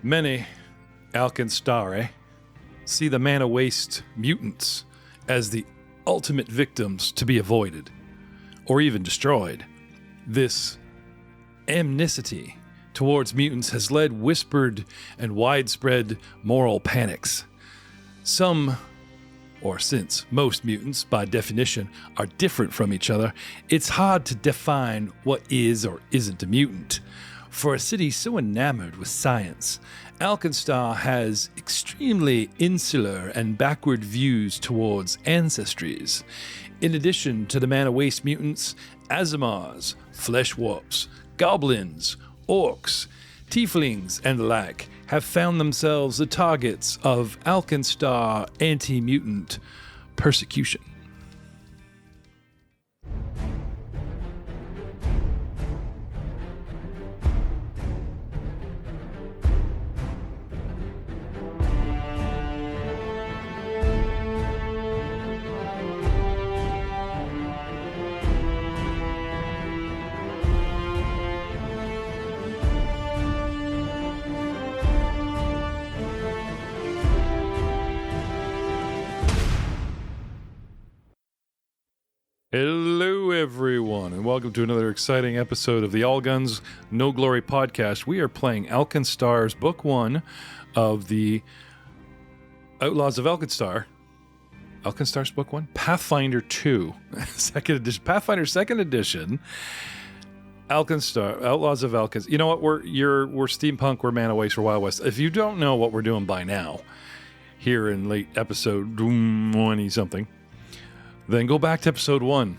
Many AlkenStar see the mana waste mutants as the ultimate victims to be avoided, or even destroyed. This amnesty towards mutants has led whispered and widespread moral panics. Some, or since most mutants, by definition, are different from each other, it's hard to define what is or isn't a mutant. For a city so enamored with science, AlkenStar has extremely insular and backward views towards ancestries. In addition to the mana waste mutants, Azamars, flesh warps, goblins, orcs, tieflings, and the like have found themselves the targets of AlkenStar anti-mutant persecution. Hello, everyone, and welcome to another exciting episode of the All Guns, No Glory podcast. We are playing AlkenStar's Book 1 of the Outlaws of AlkenStar. AlkenStar's Book 1? Pathfinder 2. Second edition. Pathfinder 2nd edition. AlkenStar. Outlaws of Alkens. You know what? We're steampunk, we're mana waste, we're Wild West. If you don't know what we're doing by now, here in late episode 20-something, then go back to episode 1,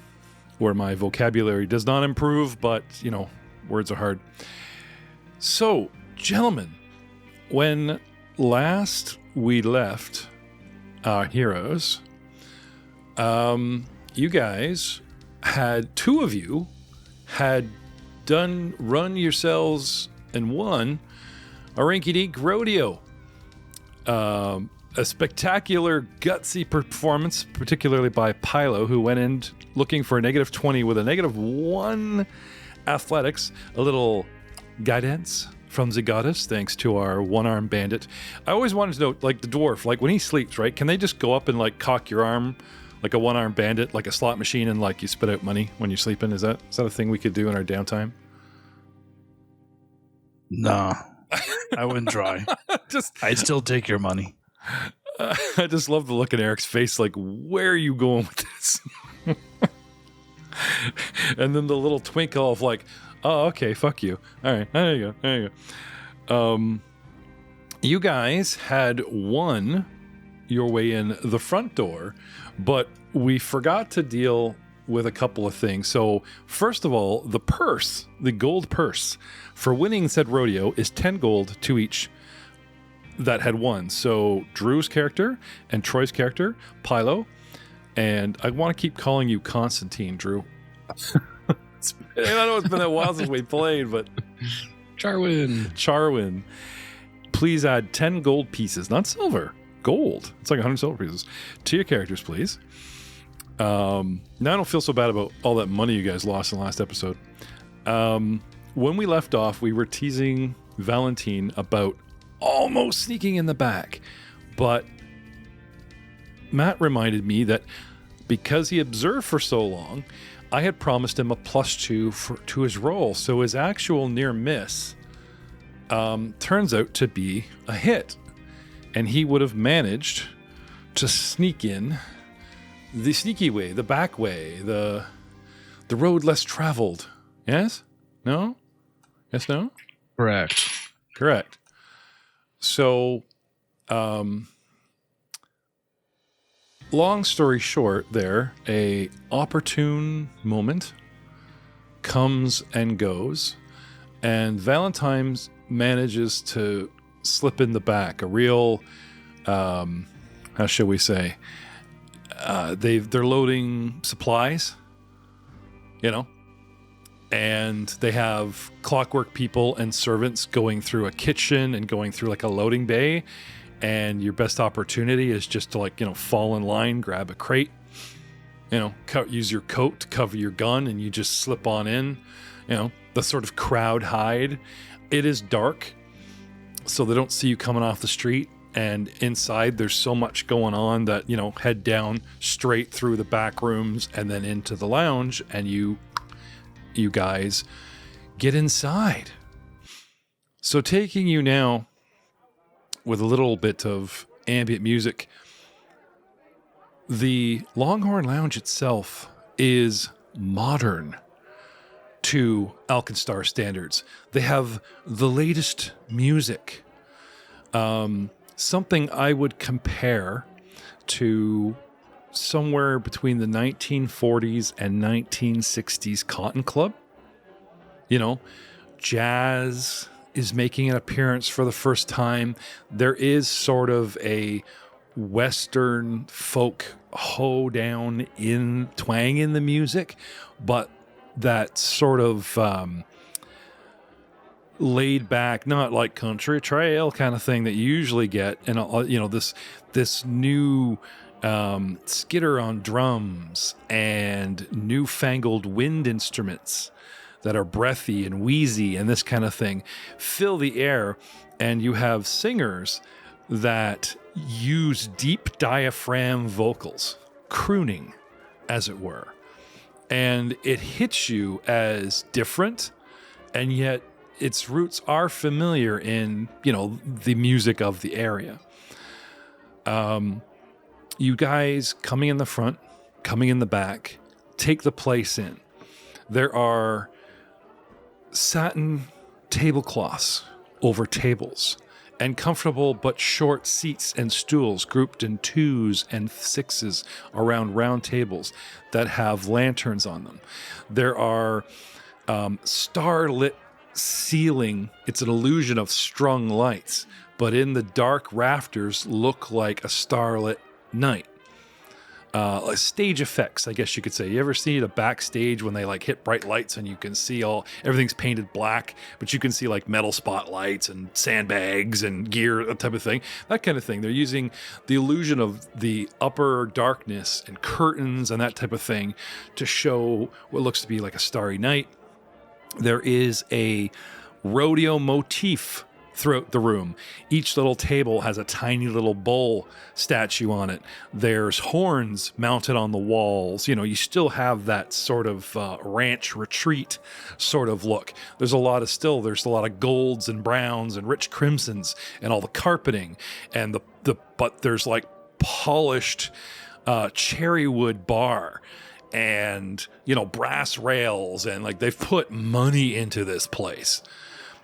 where my vocabulary does not improve, but, you know, words are hard. So, gentlemen, when last we left our heroes, you guys had, two of you had run yourselves and won a rinky-dink rodeo. A spectacular, gutsy performance, particularly by Pylo, who went in looking for a -20 with a -1 athletics, a little guidance from the goddess, thanks to our one-armed bandit. I always wanted to know, like the dwarf, like when he sleeps, right? Can they just go up and like cock your arm like a one-armed bandit, like a slot machine, and like you spit out money when you're sleeping? Is that a thing we could do in our downtime? Nah, I wouldn't try. I'd still take your money. I just love the look in Eric's face, like, where are you going with this? And then the little twinkle of like, oh, okay, fuck you. All right, there you go. You guys had won your way in the front door, but we forgot to deal with a couple of things. So first of all, the purse, the gold purse for winning said rodeo is 10 gold to each that had won. So Drew's character and Troy's character, Pylo, and I want to keep calling you Constantine, Drew. I know it's been a while since we played, but Charwin. Please add 10 gold pieces, not silver, gold. It's like 100 silver pieces to your characters, please. Now I don't feel so bad about all that money you guys lost in the last episode. When we left off, we were teasing Valentine about almost sneaking in the back, but Matt reminded me that because he observed for so long, I had promised him a +2 to his roll, so his actual near miss turns out to be a hit, and he would have managed to sneak in the sneaky way, the back way, the road less traveled. Yes? No? Yes, no? Correct. So, long story short there, a opportune moment comes and goes, and Valentine manages to slip in the back. A real, how shall we say, they're loading supplies, you know, and they have clockwork people and servants going through a kitchen and going through like a loading bay, and your best opportunity is just to, like, you know, fall in line, grab a crate, you know, use your coat to cover your gun, and you just slip on in, you know, the sort of crowd hide. It is dark, so they don't see you coming off the street. And inside, there's so much going on that, head down straight through the back rooms and then into the lounge, and you guys get inside. So taking you now with a little bit of ambient music, the Longhorn Lounge itself is modern to AlkenStar standards. They have the latest music. Something I would compare to somewhere between the 1940s and 1960s Cotton Club. Jazz is making an appearance for the first time. There is sort of a Western folk hoedown twang in the music, but that sort of laid back, not like country trail kind of thing that you usually get, and this new skitter on drums and newfangled wind instruments that are breathy and wheezy and this kind of thing fill the air, and you have singers that use deep diaphragm vocals, crooning, as it were, and it hits you as different, and yet its roots are familiar in, the music of the area. You guys coming in the front, coming in the back, take the place in. There are satin tablecloths over tables and comfortable but short seats and stools grouped in 2s and 6s around round tables that have lanterns on them. There are starlit ceiling. It's an illusion of strung lights, but in the dark rafters look like a starlit night. Stage effects, I guess you could say. You ever see it a backstage when they hit bright lights and you can see everything's painted black, but you can see metal spotlights and sandbags and gear, that type of thing. That kind of thing. They're using the illusion of the upper darkness and curtains and that type of thing to show what looks to be like a starry night. There is a rodeo motif throughout the room. Each little table has a tiny little bull statue on it. There's horns mounted on the walls. You still have that sort of ranch retreat sort of look. There's a lot of golds and browns and rich crimsons and all the carpeting, and but there's polished cherry wood bar and brass rails, and they've put money into this place.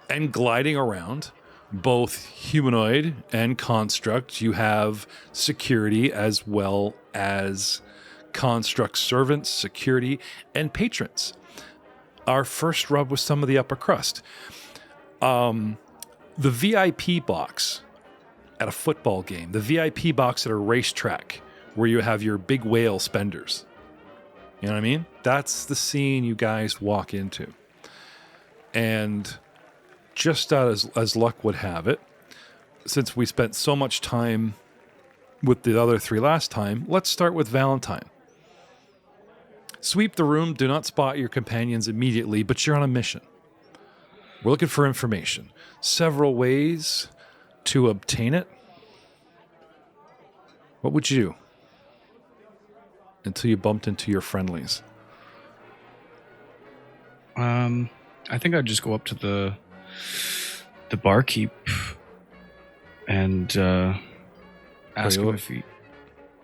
And gliding around, both humanoid and construct, you have security as well as construct servants, security, and patrons. Our first rub was some of the upper crust. The VIP box at a football game, the VIP box at a racetrack where you have your big whale spenders. You know what I mean? That's the scene you guys walk into. And just as luck would have it, since we spent so much time with the other three last time, let's start with Valentine. Sweep the room, do not spot your companions immediately, but you're on a mission. We're looking for information. Several ways to obtain it. What would you do until you bumped into your friendlies? I think I'd just go up to the barkeep and ask him if he...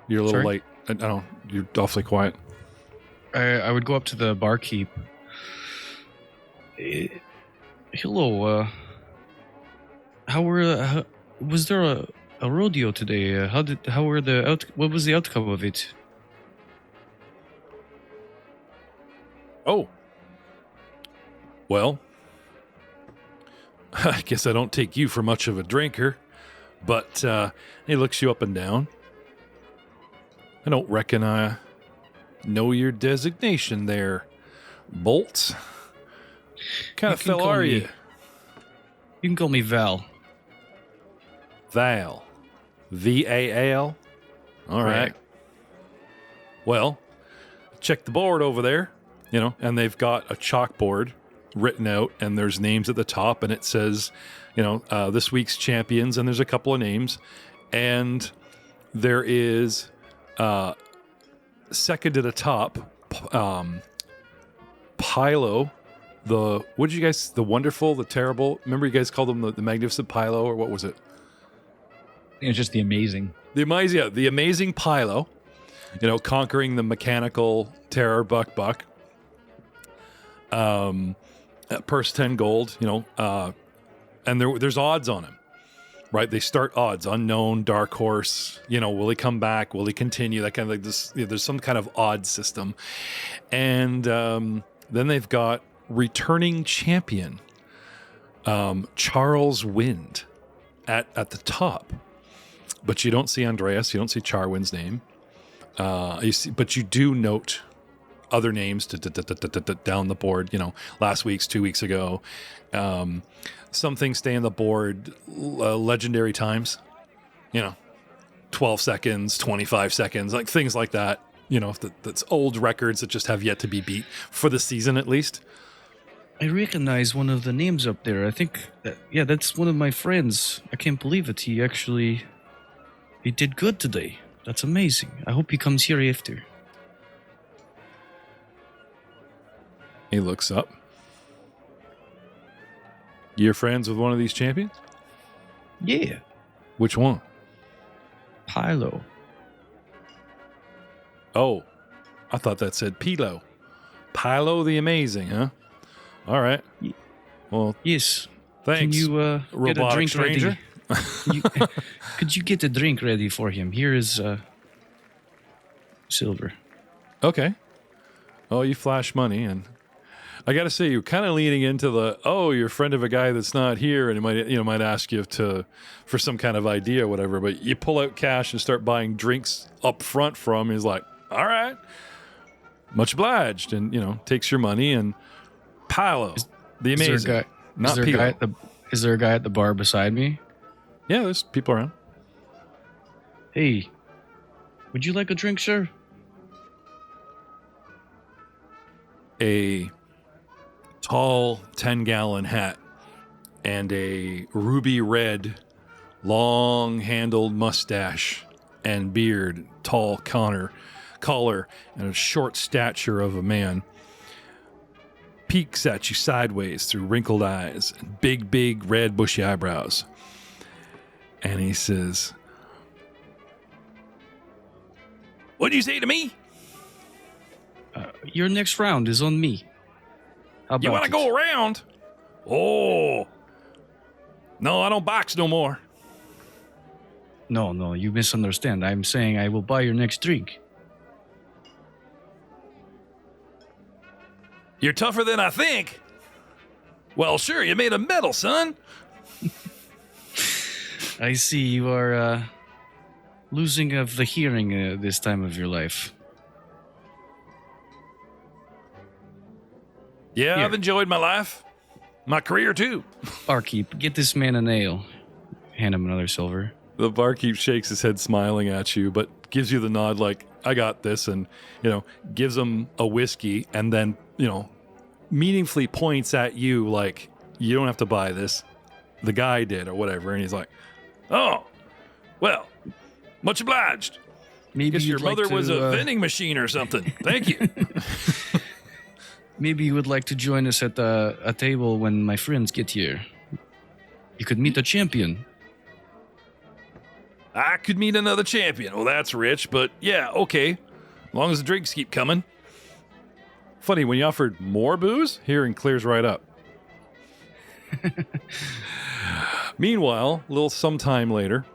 You're a little late. I don't. You're awfully quiet. I would go up to the barkeep. Hello. Was there a rodeo today? What was the outcome of it? Oh. Well, I guess I don't take you for much of a drinker, but he looks you up and down. I don't reckon I know your designation there, Bolt. What kind of fella are you? You can call me Val. Val. V-A-L? All right. Well, check the board over there, and they've got a chalkboard written out, and there's names at the top, and it says, this week's champions, and there's a couple of names, and there is second at the top, Pylo, the wonderful, the terrible. Remember, you guys called him the magnificent Pylo, or what was it? It's just the amazing. The amazing Pylo. Conquering the mechanical terror Buck. Purse 10 gold. And there's odds on him, right? They start odds, unknown, dark horse. Will he come back? Will he continue? That kind of like this. There's some kind of odd system, and then they've got returning champion, Charles Wind, at the top, but you don't see Andreas. You don't see Charwind's name. But you do note other names down the board. Last week's, 2 weeks ago. Some things stay on the board, legendary times, 12 seconds, 25 seconds, like things like that, that's old records that just have yet to be beat for the season at least. I recognize one of the names up there. I think, that's one of my friends. I can't believe it. He did good today. That's amazing. I hope he comes here after. He looks up. You're friends with one of these champions? Yeah. Which one? Pylo. Oh, I thought that said Pilo. Pylo the Amazing, huh? All right. Well, yes. Thanks. Can you get a drink stranger? ready? Could you get a drink ready for him? Here is silver. Okay. Oh, you flash money, and I got to say, you're kind of leaning into you're a friend of a guy that's not here, and he might ask you for some kind of idea or whatever. But you pull out cash and start buying drinks up front from him. He's like, all right, much obliged, and takes your money. And Pylo, the Amazing, is there a guy at the bar beside me? Yeah, there's people around. Hey, would you like a drink, sir? A tall 10-gallon hat and a ruby red, long-handled mustache and beard, tall collar, and a short stature of a man peeks at you sideways through wrinkled eyes and big, red, bushy eyebrows. And he says, "What'd you say to me? Your next round is on me. How about You want to it? go around? Oh, no, I don't box no more." No, you misunderstand. I'm saying I will buy your next drink. You're tougher than I think. Well, sure, you made of metal, son. I see you are losing of the hearing this time of your life. Yeah, Here. I've enjoyed my life. My career, too. Barkeep, get this man an ale. Hand him another silver. The barkeep shakes his head smiling at you, but gives you the nod like, I got this, and, gives him a whiskey, and then, meaningfully points at you like, you don't have to buy this. The guy did, or whatever, and he's like, oh, well, much obliged. Maybe Guess your you'd like mother to, was a vending machine or something. Thank you. Maybe you would like to join us at a table when my friends get here. You could meet a champion. I could meet another champion. Well, that's rich, but yeah, okay. As long as the drinks keep coming. Funny, when you offered more booze, hearing clears right up. Meanwhile, a little sometime later,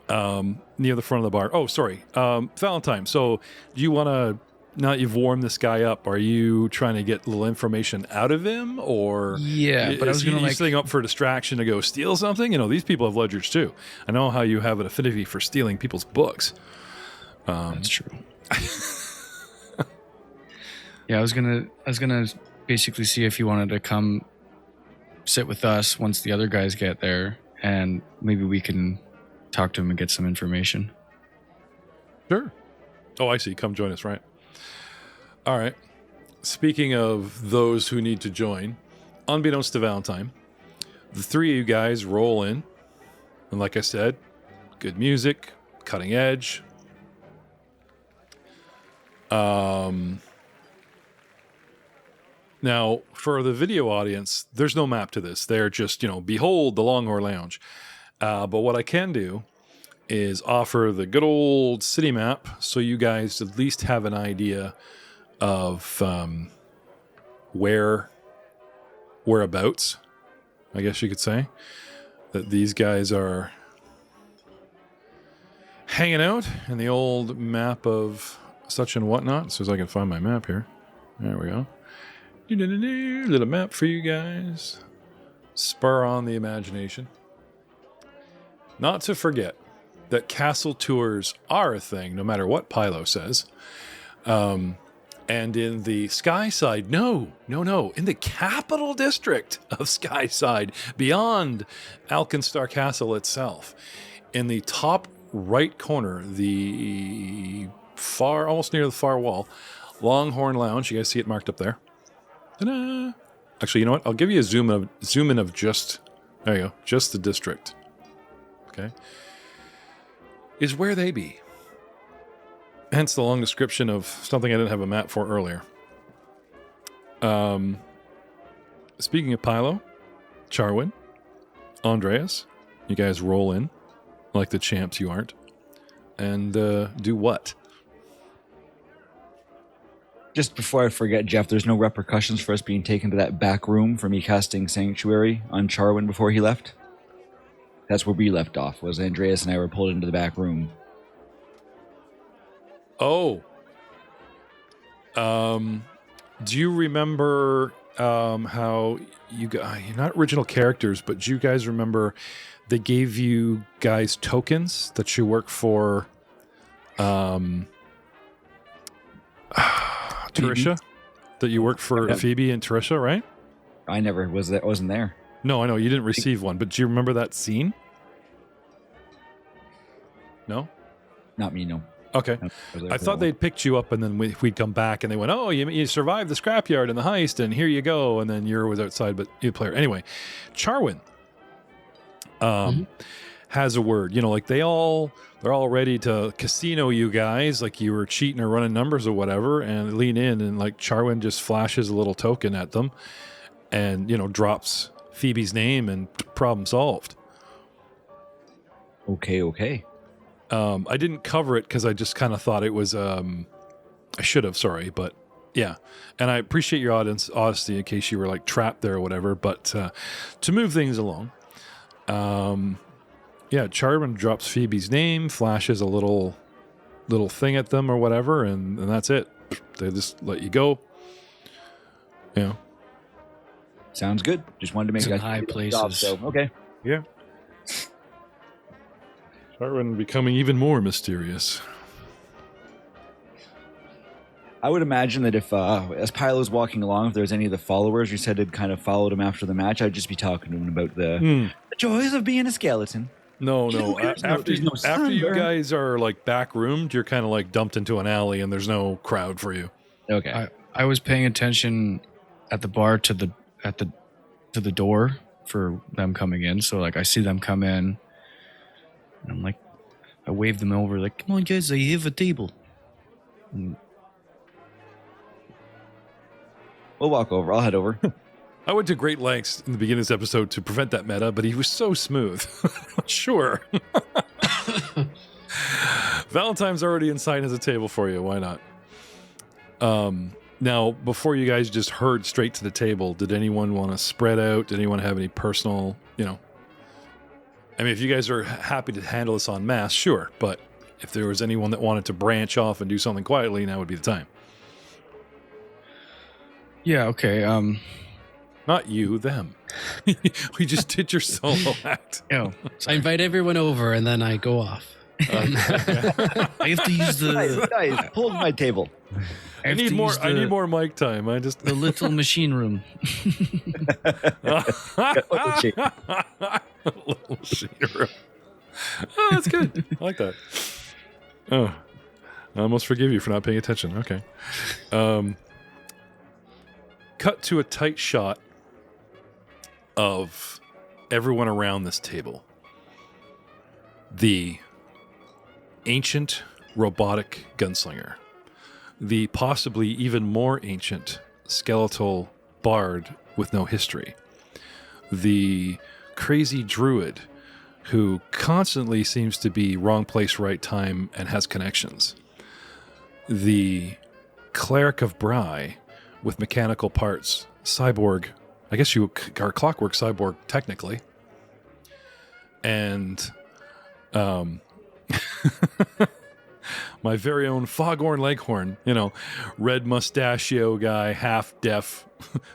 near the front of the bar. Oh, sorry. Valentine, so do you want to, now that you've warmed this guy up, are you trying to get a little information out of him? Or Yeah, but I was going to setting up for a distraction to go steal something? These people have ledgers too. I know how you have an affinity for stealing people's books. That's true. Yeah, I was gonna basically see if you wanted to come sit with us once the other guys get there, and maybe we can talk to him and get some information. Sure. Oh, I see. Come join us, right? All right. Speaking of those who need to join, unbeknownst to Valentine, the three of you guys roll in. And like I said, good music, cutting edge. Now, for the video audience, there's no map to this. They're just, behold the Longhorn Lounge. But what I can do is offer the good old city map so you guys at least have an idea of whereabouts, I guess you could say, that these guys are hanging out in the old map of such and whatnot. So as I can find my map here. There we go. Little map for you guys. Spur on the imagination. Not to forget that castle tours are a thing, no matter what Pylo says. And in the Skyside, no, in the capital district of Skyside, beyond AlkenStar Castle itself, in the top right corner, almost near the far wall, Longhorn Lounge. You guys see it marked up there. Ta-da! Actually, you know what? I'll give you a zoom in of just, there you go, just the district. Okay. Is where they be. Hence the long description of something I didn't have a map for earlier. Speaking of Pylo, Charwin, Andreas, you guys roll in like the champs you aren't. And do what? Just before I forget, Jeff, there's no repercussions for us being taken to that back room for me casting Sanctuary on Charwin before he left? That's where we left off, was Andreas and I were pulled into the back room. Oh. Do you remember how you're not original characters, but do you guys remember they gave you guys tokens that you work for Terisha? That you work for Phoebe and Terisha, right? I never wasn't there. No, I know you didn't receive one, but do you remember that scene? No? Not me, no. Okay. I thought they'd picked you up and then we'd come back and they went, oh, you survived the scrapyard and the heist and here you go. And then you was outside, but you player. Anyway, Charwin has a word, like they're all ready to casino you guys, like you were cheating or running numbers or whatever, and lean in and like Charwin just flashes a little token at them and, drops Phoebe's name and problem solved. Okay. I didn't cover it because I just kind of thought it was, I should have, sorry, but yeah. And I appreciate your honesty in case you were like trapped there or whatever, but to move things along, Charwin drops Phoebe's name, flashes a little thing at them or whatever, and that's it. They just let you go. Sounds good. Just wanted to make Some high places. Job, so, okay. Yeah. Charwin becoming even more mysterious. I would imagine that if, as Pylo's walking along, if there's any of the followers you said had kind of followed him after the match, I'd just be talking to him about the joys of being a skeleton. No. After you guys are like back roomed, you're kind of like dumped into an alley and there's no crowd for you. Okay. I was paying attention at the bar to the door for them coming in. So like I see them come in. And I'm like, I wave them over, like, come on, guys, I have a table. And we'll walk over. I'll head over. I went to great lengths in the beginning of this episode to prevent that meta, but he was so smooth. Sure. Valentine's already inside has a table for you. Why not? Now, before you guys just herd straight to the table, did anyone want to spread out? Did anyone have any personal, I mean, if you guys are happy to handle this en masse, sure. But if there was anyone that wanted to branch off and do something quietly, now would be the time. yeah, okay. Not you, them. We just did your solo act. I invite everyone over and then I go off. I have to use Guys, pull my table. I need more mic time. the little machine room. Little shooter. Oh, that's good. I like that. Oh, I almost forgive you for not paying attention. Okay. Cut to a tight shot of everyone around this table. The ancient robotic gunslinger, the possibly even more ancient skeletal bard with no history, the crazy druid who constantly seems to be wrong place, right time, and has connections, the cleric of Bry with mechanical parts, cyborg, I guess you are clockwork cyborg technically, and my very own Foghorn Leghorn, red mustachio guy, half deaf,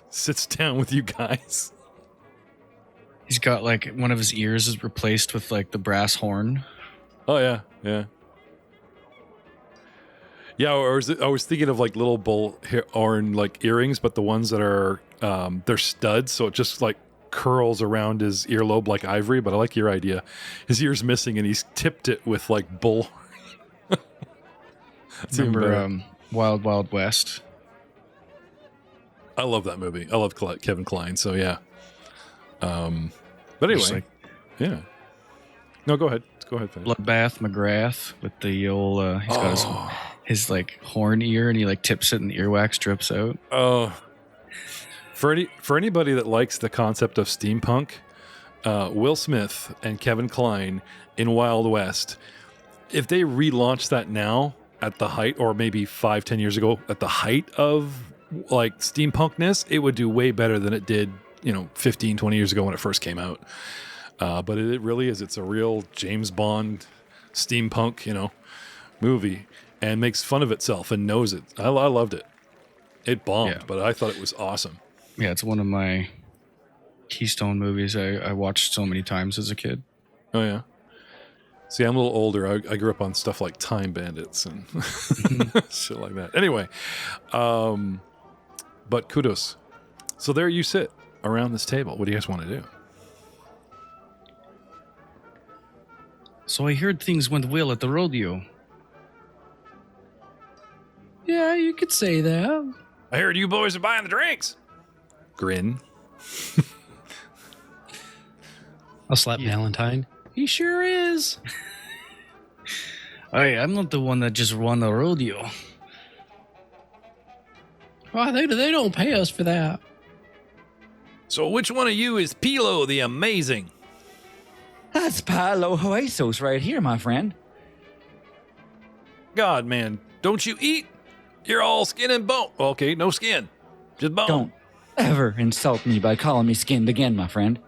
sits down with you guys. He's got like one of his ears is replaced with like the brass horn. Oh yeah. Yeah, I was thinking of like little bullhorn like earrings, but the ones that are they're studs, so it just like curls around his earlobe like ivory. But I like your idea. His ear's missing, and he's tipped it with like bull. Remember Wild Wild West? I love that movie. I love Kevin Kline. So yeah. But anyway, yeah. No, go ahead. Finish. Bloodbath McGrath with the old. He's got his like horn ear, and he like tips it, and the earwax drips out. Oh. For anybody that likes the concept of steampunk, Will Smith and Kevin Kline in Wild West, if they relaunch that now at the height, or maybe 5-10 years ago at the height of like steampunkness, it would do way better than it did 15-20 years ago when it first came out. But it really is. It's a real James Bond steampunk movie, and makes fun of itself and knows it. I loved it. It bombed, but I thought it was awesome. Yeah, it's one of my keystone movies I watched so many times as a kid. Oh yeah. See, I'm a little older. I grew up on stuff like Time Bandits and shit like that. Anyway, but kudos. So there you sit around this table. What do you guys want to do? So I heard things went well at the rodeo. Yeah, you could say that. I heard you boys are buying the drinks. Grin. I'll slap Valentine. He sure is. Hey, I'm not the one that just won the rodeo. Oh, they don't pay us for that. So which one of you is Pilo the Amazing? That's Palo Huesos right here, my friend. God, man, don't you eat? You're all skin and bone. Okay, no skin. Just bone. Don't ever insult me by calling me skinned again, my friend.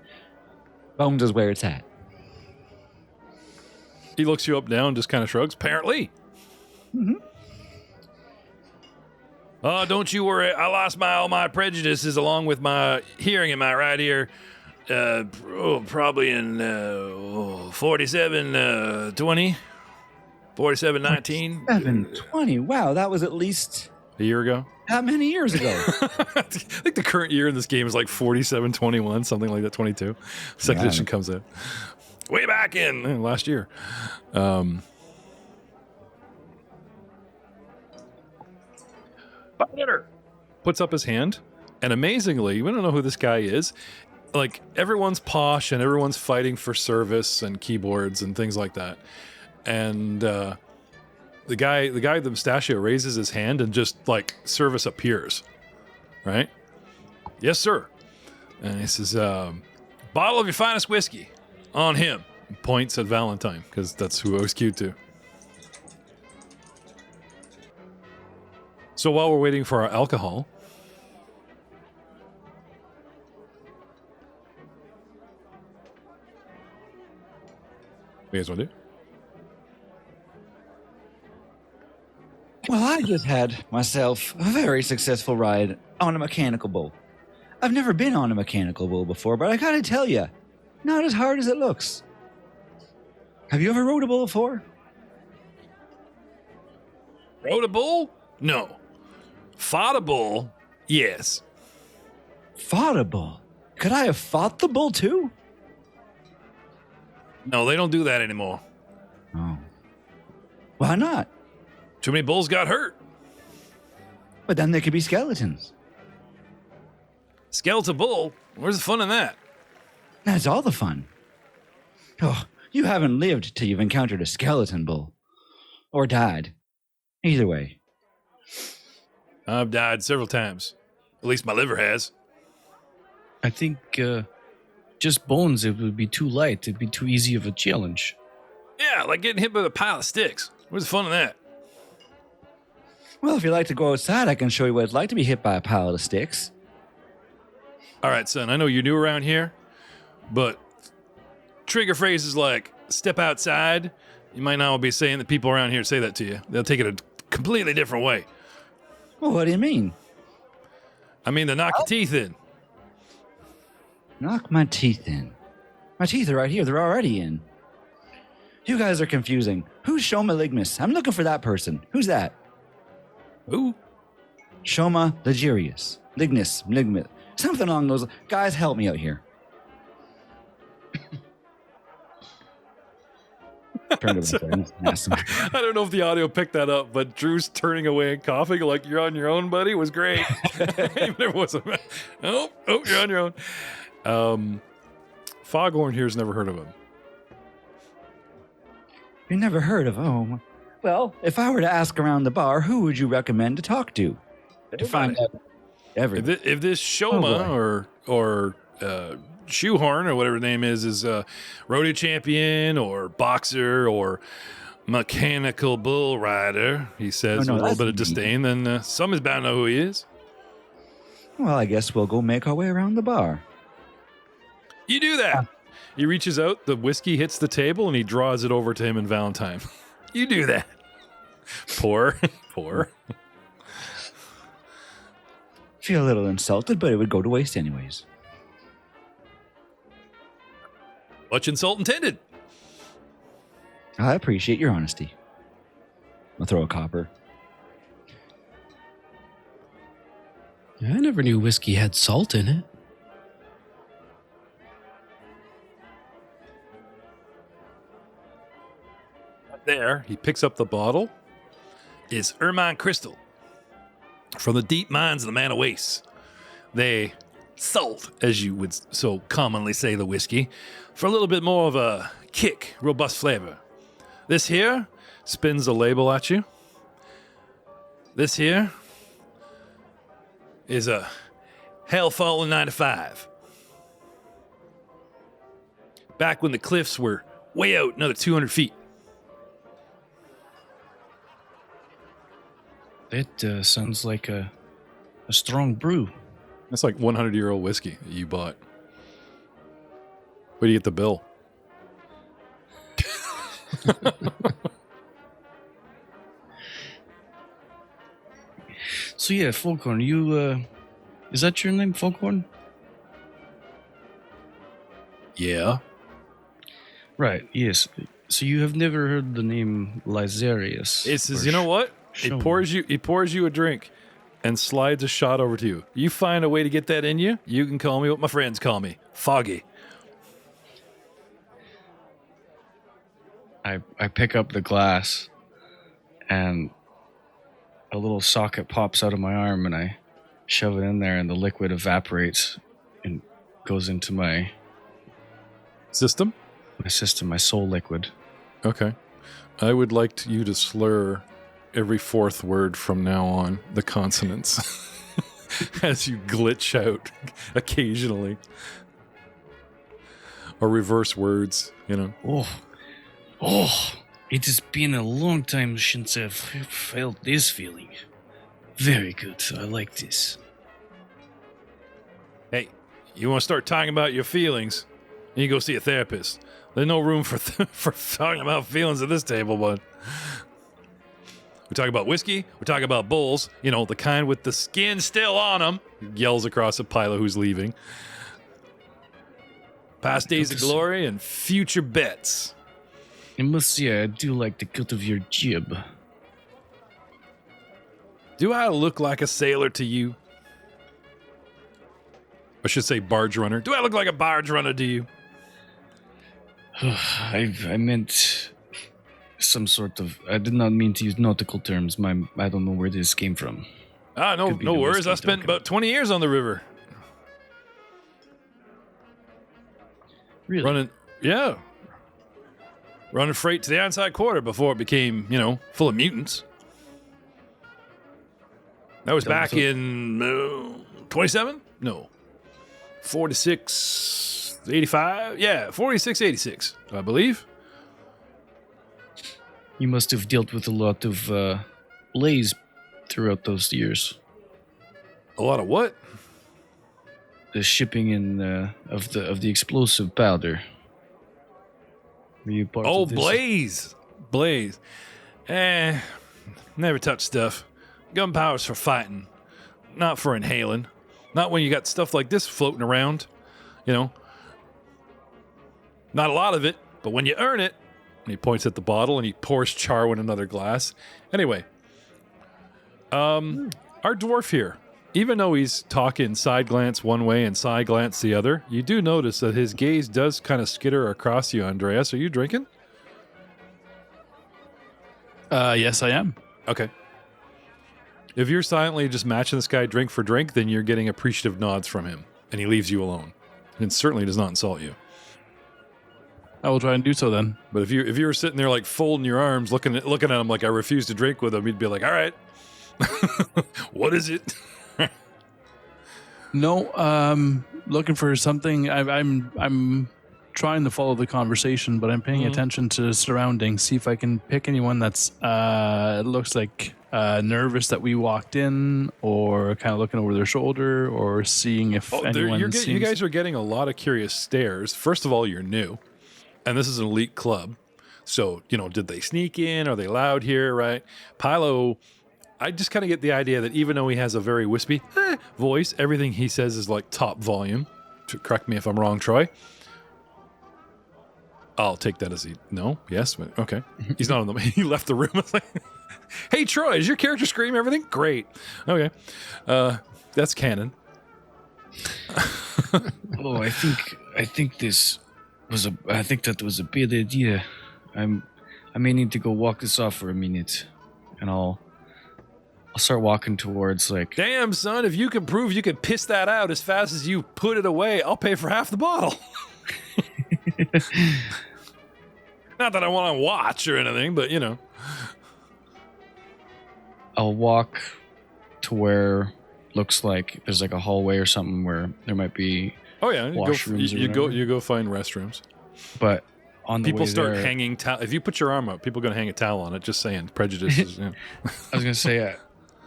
Bones is where it's at. He looks you up and down, just kind of shrugs. Apparently. Mm-hmm. Oh, don't you worry. I lost all my prejudices along with my hearing in my right ear. Probably in 4720. 4719. 720. Wow, that was at least a year ago. That many years ago. I think the current year in this game is like 4721, something like that, 22. Second edition comes out. Way back in last year. Pathfinder puts up his hand, and amazingly, we don't know who this guy is. Like, everyone's posh and everyone's fighting for service and keyboards and things like that. And the guy with the mustachio raises his hand, and just like service appears. Right? Yes, sir. And he says, bottle of your finest whiskey on him. And points at Valentine, because that's who I was queued to. So while we're waiting for our alcohol, what do you guys want to do? Well, I just had myself a very successful ride on a mechanical bull. I've never been on a mechanical bull before, but I gotta tell you, not as hard as it looks. Have you ever rode a bull before? Rode a bull? No. Fought a bull? Yes. Fought a bull? Could I have fought the bull too? No, they don't do that anymore. Oh. Why not? Too many bulls got hurt. But then they could be skeletons. Skeletal bull? Where's the fun in that? That's all the fun. Oh, you haven't lived till you've encountered a skeleton bull. Or died. Either way. I've died several times. At least my liver has. I think just bones, it would be too light. It'd be too easy of a challenge. Yeah, like getting hit with a pile of sticks. Where's the fun in that? Well, if you'd like to go outside, I can show you what it's like to be hit by a pile of sticks. All right, son, I know you're new around here, but trigger phrases like step outside, you might not be saying that people around here say that to you. They'll take it a completely different way. Well, what do you mean? I mean, to knock your teeth in. Knock my teeth in. My teeth are right here. They're already in. You guys are confusing. Who's Shoma Ligmus? I'm looking for that person. Who's that? Who? Shoma Ligurius. Ligmus. Something along those. Guys, help me out here. Turned to I don't know if the audio picked that up, but Drew's turning away and coughing like you're on your own, buddy, was great. Even if it wasn't. Oh, you're on your own. Foghorn here's never heard of him. You never heard of? Oh, well, if I were to ask around the bar, who would you recommend to talk to find out everything? If this Shoma or Shoehorn or whatever his name is a rodeo champion or boxer or mechanical bull rider, he says with a little bit of disdain, then some is bound to know who he is. Well, I guess we'll go make our way around the bar. You do that. He reaches out, the whiskey hits the table, and he draws it over to him and Valentine. You do that. Poor. Feel a little insulted, but it would go to waste anyways. Much insult intended. I appreciate your honesty. I'll throw a copper. I never knew whiskey had salt in it. There, he picks up the bottle. It's ermine crystal from the deep mines of the Man of Wastes. They salt, as you would so commonly say, the whiskey for a little bit more of a kick, robust flavor. This here spins the label at you. This here is a Hell Fallen 95. Back when the cliffs were way out another 200 feet. That sounds like a strong brew. That's like 100-year-old whiskey that you bought. Where do you get the bill? So yeah, Foghorn, you is that your name, Foghorn? Yeah. Right, yes. So you have never heard the name Lysarius. It says, you know what? He pours you a drink and slides a shot over to you. You find a way to get that in you, you can call me what my friends call me, Foggy. I pick up the glass and a little socket pops out of my arm and I shove it in there and the liquid evaporates and goes into my System? my soul liquid. Okay. I would like you to slur every fourth word from now on, the consonants, as you glitch out occasionally. Or reverse words, you know. Oh, it has been a long time since I've felt this feeling. Very good. I like this. Hey, you want to start talking about your feelings, you go see a therapist. There's no room for talking about feelings at this table, bud. We talk about whiskey. We talk about bulls. You know, the kind with the skin still on them. He yells across at Pila, who's leaving. Past days of glory and future bets. I must say, I do like the cut of your jib. Do I look like a sailor to you? I should say barge runner. Do I look like a barge runner to you? I meant some sort of... I did not mean to use nautical terms. I don't know where this came from. No worries. I spent about 20 years on the river. Really? Running freight to the outside quarter before it became, full of mutants. That was back in 27? No. 46, 85? Yeah, 46, 86, I believe. You must have dealt with a lot of blaze throughout those years. A lot of what? The shipping in of the explosive powder. Were you part of this? Blaze. Never touch stuff. Gunpowder's for fighting, not for inhaling. Not when you got stuff like this floating around, Not a lot of it, but when you earn it. And he points at the bottle and he pours Charwin another glass. Anyway, our dwarf here, even though he's talking side glance one way and side glance the other, you do notice that his gaze does kind of skitter across you, Andreas. Are you drinking? Yes, I am. Okay. If you're silently just matching this guy drink for drink, then you're getting appreciative nods from him, and he leaves you alone. And certainly does not insult you. I will try and do so then. But if you were sitting there like folding your arms, looking at him like I refuse to drink with him, he'd be like, "All right, what is it?" No, looking for something. I'm trying to follow the conversation, but I'm paying attention to the surroundings. See if I can pick anyone that's looks like nervous that we walked in, or kind of looking over their shoulder, or seeing if anyone. You guys are getting a lot of curious stares. First of all, you're new, and this is an elite club. So, did they sneak in? Are they loud here, right? Pilo, I just kind of get the idea that even though he has a very wispy voice, everything he says is like top volume. Correct me if I'm wrong, Troy. I'll take that as yes, okay. He's not on the. He left the room. I was like, "Hey, Troy, does your character scream everything? Great, okay, that's canon." I think that was a bad idea. I may need to go walk this off for a minute, and I'll start walking towards like. Damn, son! If you can prove you can piss that out as fast as you put it away, I'll pay for half the bottle. Not that I want to watch or anything, but I'll walk to where looks like there's like a hallway or something where there might be. Oh yeah, washrooms. You go find restrooms. But on the people way start there, hanging. If you put your arm up, people are gonna hang a towel on it. Just saying, prejudices. I was gonna say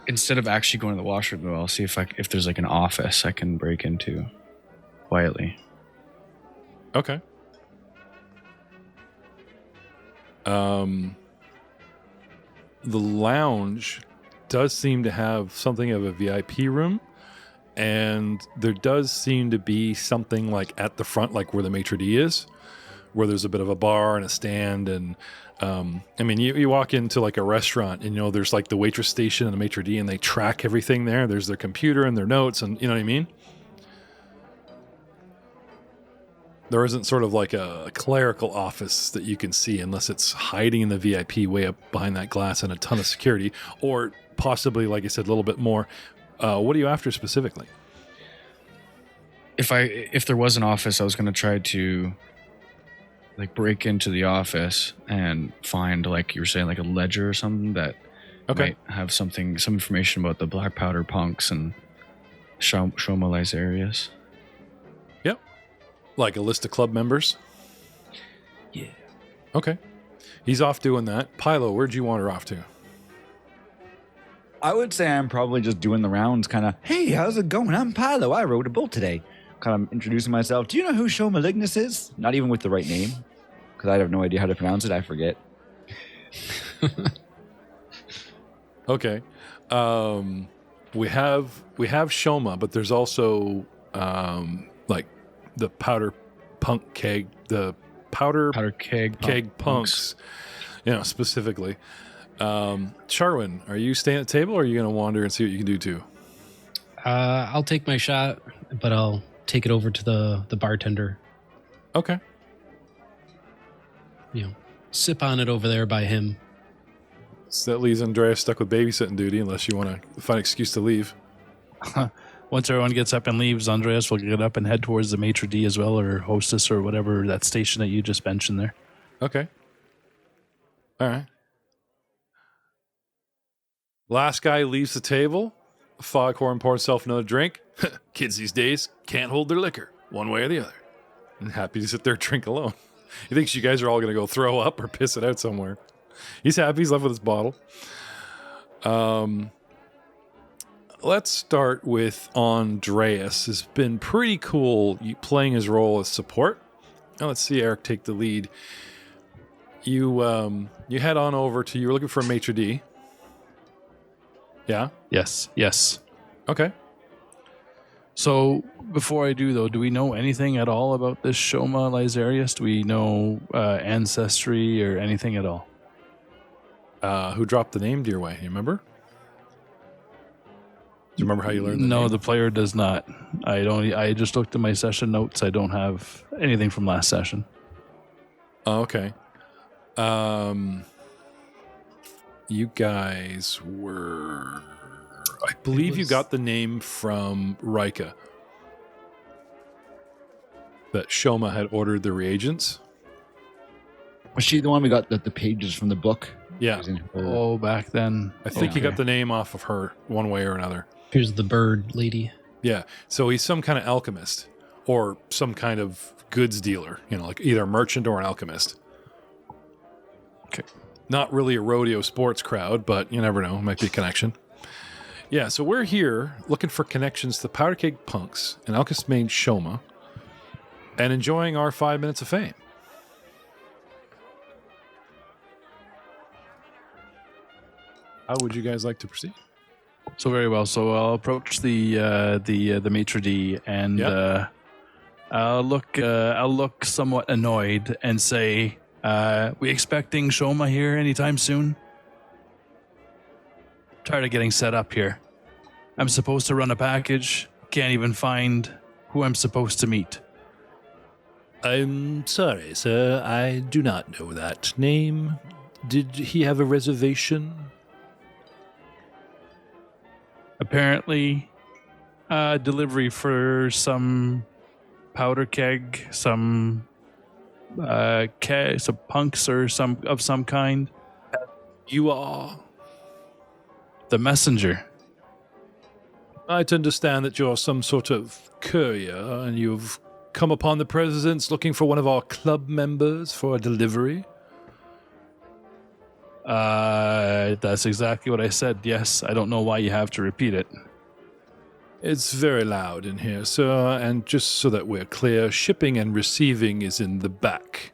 instead of actually going to the washroom, though, I'll see if there's like an office I can break into quietly. Okay. The lounge does seem to have something of a VIP room, and there does seem to be something like at the front, like where the maitre d' is, where there's a bit of a bar and a stand, and you walk into like a restaurant, and there's like the waitress station and the maitre d', and they track everything there. There's their computer and their notes, and you know what I mean. There isn't sort of like a clerical office that you can see unless it's hiding in the VIP way up behind that glass and a ton of security, or possibly, like I said, a little bit more. What are you after specifically? If there was an office, I was going to try to like break into the office and find, like you were saying, like a ledger or something that might have some information about the black powder punks and Shomali's areas. Yep. Like a list of club members? Yeah. Okay. He's off doing that. Pilo, where'd you wander off to? I would say I'm probably just doing the rounds, kind of, "Hey, how's it going? I'm Pilo. I rode a bull today." Kind of introducing myself. "Do you know who Show Malignus is?" Not even with the right name, because I have no idea how to pronounce it. I forget. Okay. We have Shoma, but there's also like the powder punk keg, the powder keg punks, specifically. Charwin, are you staying at the table, or are you going to wander and see what you can do too? I'll take my shot, but I'll take it over to the bartender. Okay. Sip on it over there by him. So that leaves Andreas stuck with babysitting duty, unless you want to find an excuse to leave. Well, Once everyone gets up and leaves, Andreas will get up and head towards the maitre d' as well, or hostess, or whatever that station that you just mentioned there. Okay. All right. Last guy leaves the table. Foghorn pours himself another drink. Kids these days can't hold their liquor one way or the other. And happy to sit there and drink alone. He thinks you guys are all going to go throw up or piss it out somewhere. He's happy. He's left with his bottle. Let's start with Andreas. It's been pretty cool playing his role as support. Now let's see Eric take the lead. You head on over to, you were looking for a maitre d'. Yeah? Yes. Okay. So before I do, though, do we know anything at all about this Shoma Lysarius? Do we know ancestry or anything at all? Who dropped the name to your way? You remember? Do you remember how you learned the name? No, the player does not. I just looked at my session notes. I don't have anything from last session. Oh, okay. You guys were... I believe you got the name from Rika. That Shoma had ordered the reagents. Was she the one we got the pages from the book? Yeah. Was in her- Oh, back then. I think you got the name off of her one way or another. Here's the bird lady. Yeah. So he's some kind of alchemist or some kind of goods dealer, like either a merchant or an alchemist. Okay. Not really a rodeo sports crowd, but you never know. Might be a connection. Yeah, so we're here looking for connections to the Powder Keg Punks and Alchemist Main Shoma and enjoying our 5 minutes of fame. How would you guys like to proceed? So very well. So I'll approach the maitre d' and I'll look somewhat annoyed and say, "We expecting Shoma here anytime soon?" Tired of getting set up here. I'm supposed to run a package. Can't even find who I'm supposed to meet. I'm sorry, sir. I do not know that name. Did he have a reservation? Apparently, delivery for some powder keg, some punks or some kind. You are? The messenger. I understand that you're some sort of courier and you've come upon the presence looking for one of our club members for a delivery. That's exactly what I said. Yes, I don't know why you have to repeat it. It's very loud in here, sir, and just so that we're clear, shipping and receiving is in the back.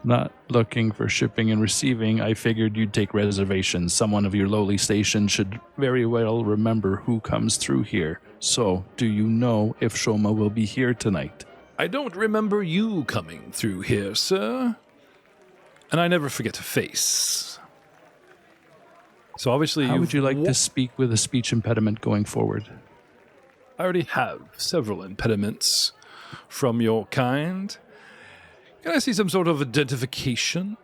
Not looking for shipping and receiving. I figured you'd take reservations. Someone of your lowly station should very well remember who comes through here. So, do you know if Shoma will be here tonight? I don't remember you coming through here, sir. And I never forget a face. So obviously, How would you like to speak with a speech impediment going forward? I already have several impediments from your kind. Can I see some sort of identification?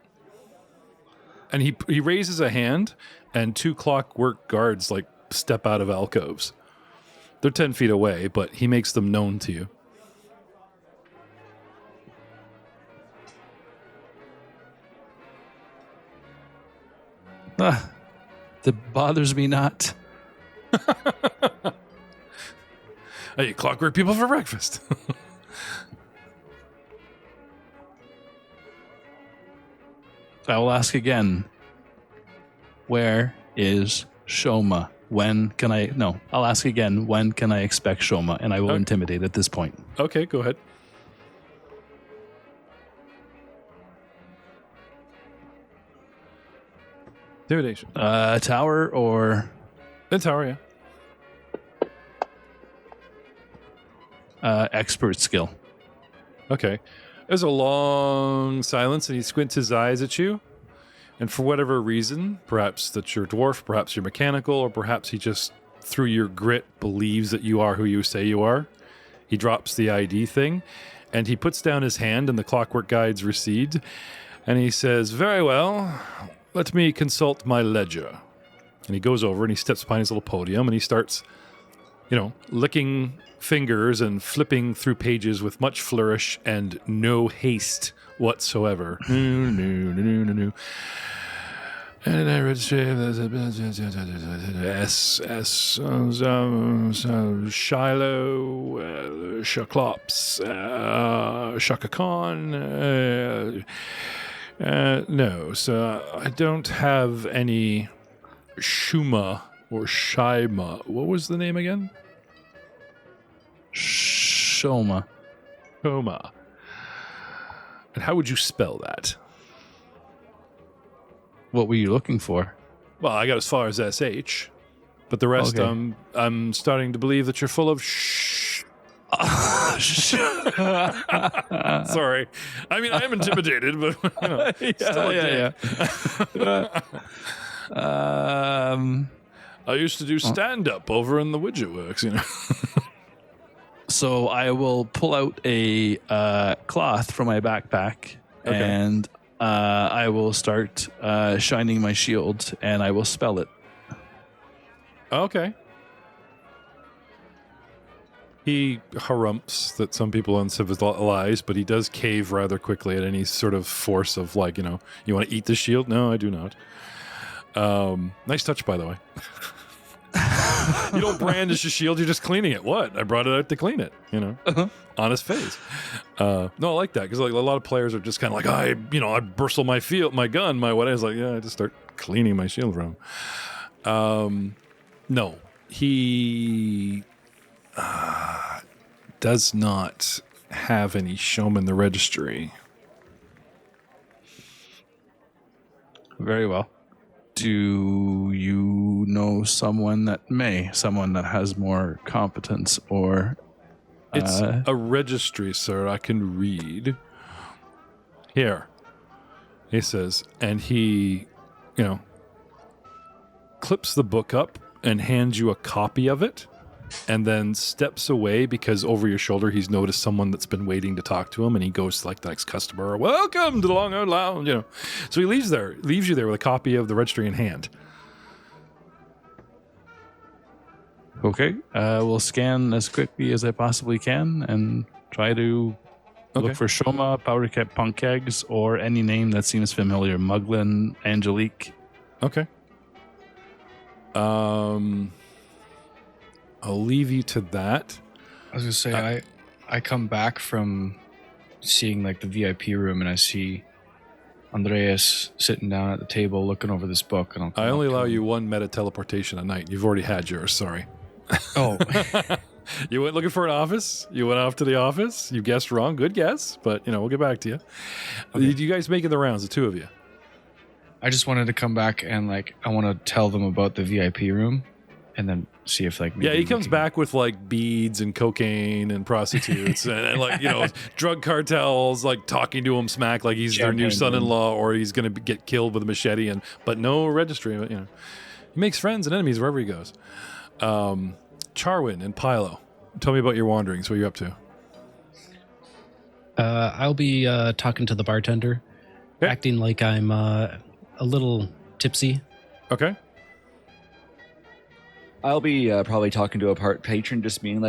And he raises a hand, and two clockwork guards step out of alcoves. They're 10 feet away, but he makes them known to you. That bothers me not. I eat clockwork people for breakfast. I will ask again. Where is Shoma? I'll ask again. When can I expect Shoma? And I will intimidate at this point. Okay, go ahead. Intimidation. Tower or The tower, yeah. expert skill? Okay. There's a long silence, and he squints his eyes at you. And for whatever reason, perhaps that you're dwarf, perhaps you're mechanical, or perhaps he just, through your grit, believes that you are who you say you are. He drops the ID thing, and he puts down his hand, and the clockwork guides recede. And he says, "Very well, let me consult my ledger." And he goes over, and he steps behind his little podium, and he starts licking fingers and flipping through pages with much flourish and no haste whatsoever. No. And I read Shiloh, Shaklops, Shaka Khan. No, so I don't have any Shuma or Shaima. What was the name again? Shoma. Shoma. And how would you spell that? What were you looking for? Well, I got as far as SH, but the rest, Okay. I'm starting to believe that you're full of Sorry. I mean, I am intimidated, but still a dick. I used to do stand-up over in the Widget Works, So I will pull out a cloth from my backpack, and I will start shining my shield, and I will spell it. Okay. He harumphs that some people uncivilize, but he does cave rather quickly at any sort of force of you want to eat the shield? No, I do not. Nice touch, by the way. You don't brandish a shield, you're just cleaning it. What? I brought it out to clean it, on his face. No, I like that, because a lot of players are just kind of I bristle my gun, my what? I was I just start cleaning my shield from him. No, he does not have any showman the registry. Very well. Do you know someone that has more competence or... It's a registry, sir. I can read. Here. He says, and he, clips the book up and hands you a copy of it, and then steps away because over your shoulder he's noticed someone that's been waiting to talk to him, and he goes to the next customer. Welcome to the Long Out Lounge, So he leaves you there with a copy of the registry in hand. Okay. We'll scan as quickly as I possibly can and try to look for Shoma, Powder Kept Punk Kegs, or any name that seems familiar. Muglin, Angelique. Okay. I'll leave you to that. I was gonna say I come back from seeing the VIP room, and I see Andreas sitting down at the table looking over this book, and I only allow you one meta teleportation a night. You've already had yours. Sorry. Oh. You went looking for an office. You went off to the office. You guessed wrong. Good guess, but we'll get back to you. Okay. You guys making the rounds, the two of you? I just wanted to come back and I want to tell them about the VIP room, and then see if maybe he comes back with beads and cocaine and prostitutes and drug cartels talking to him smack like he's their new son-in-law or he's going to get killed with a machete but no registry. But, he makes friends and enemies wherever he goes. Charwin and Pilo, tell me about your wanderings. What are you up to? I'll be talking to the bartender, acting like I'm a little tipsy. Okay. I'll be probably talking to a part patron, just being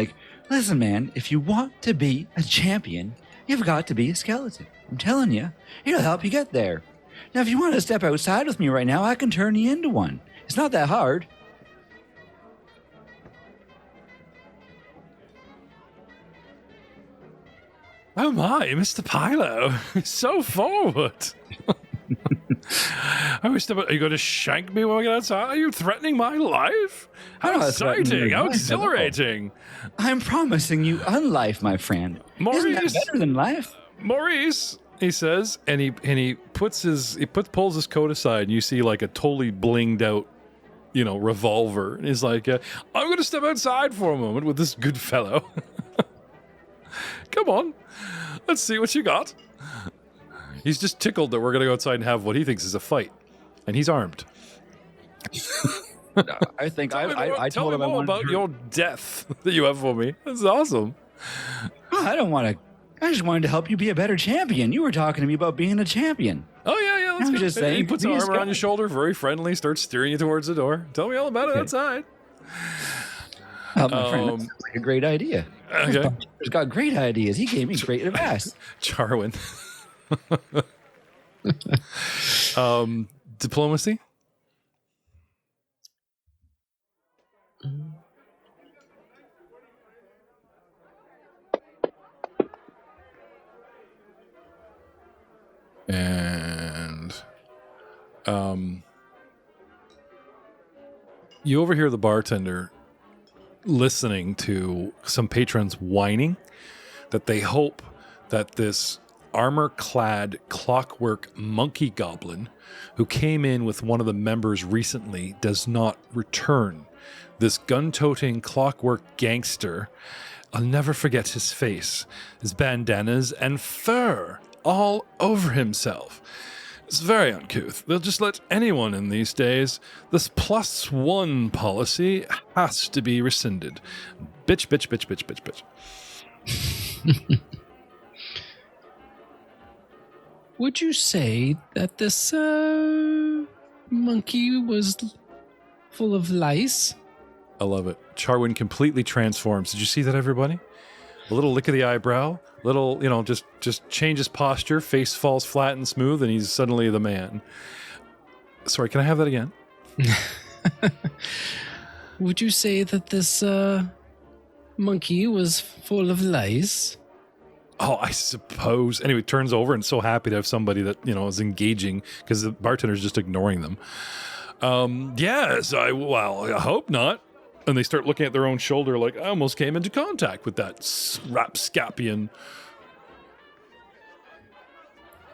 listen, man, if you want to be a champion, you've got to be a skeleton. I'm telling you, it'll help you get there. Now, if you want to step outside with me right now, I can turn you into one. It's not that hard. Oh my, Mr. Pilo, so forward. I wish are you going to shank me when we get outside? Are you threatening my life? How exciting, how exhilarating. I'm promising you unlife, my friend. Maurice, isn't that better than life? Maurice, he says, and he pulls his coat aside, and you see a totally blinged out, revolver. And he's I'm going to step outside for a moment with this good fellow. Come on, let's see what you got. He's just tickled that we're going to go outside and have what he thinks is a fight. And he's armed. I think I tell told me him I more wanted about to... your death that you have for me. That's awesome. I don't want to... I just wanted to help you be a better champion. You were talking to me about being a champion. Oh, yeah, let's I'm go. just saying, He puts an be a arm around your guy. shoulder, very friendly, starts steering you towards the door. Tell me all about it outside. My friend, that sounds like a great idea. Okay. He's got great ideas. He gave me great advice. Charwin. Diplomacy? And you overhear the bartender listening to some patrons whining that they hope that this armor-clad clockwork monkey goblin who came in with one of the members recently does not return. This gun-toting clockwork gangster, I'll never forget his face, his bandanas and fur all over himself. It's very uncouth. They'll just let anyone in these days. This +1 policy has to be rescinded. Bitch, bitch, bitch, bitch, bitch, bitch. Would you say that this monkey was full of lice? I love it. Charwin completely transforms. Did you see that, everybody? A little lick of the eyebrow, little, just changes posture, face falls flat and smooth, and he's suddenly the man. Sorry, can I have that again? Would you say that this monkey was full of lice? Oh, I suppose. Anyway, turns over and so happy to have somebody that, is engaging because the bartender's just ignoring them. Yes, I hope not. And they start looking at their own shoulder like, I almost came into contact with that rapscapion.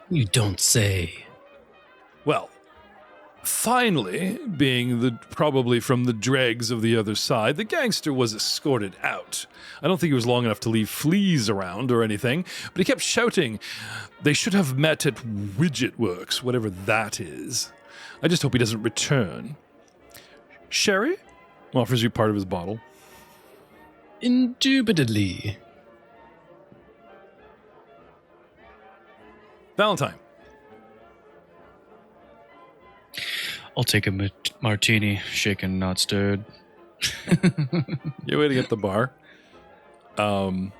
You don't say. Well, finally, being probably from the dregs of the other side, the gangster was escorted out. I don't think he was long enough to leave fleas around or anything, but he kept shouting, they should have met at Widget Works, whatever that is. I just hope he doesn't return. Sherry offers you part of his bottle. Indubitably. Valentine. I'll take a martini, shaken, not stirred. You're waiting at the bar. And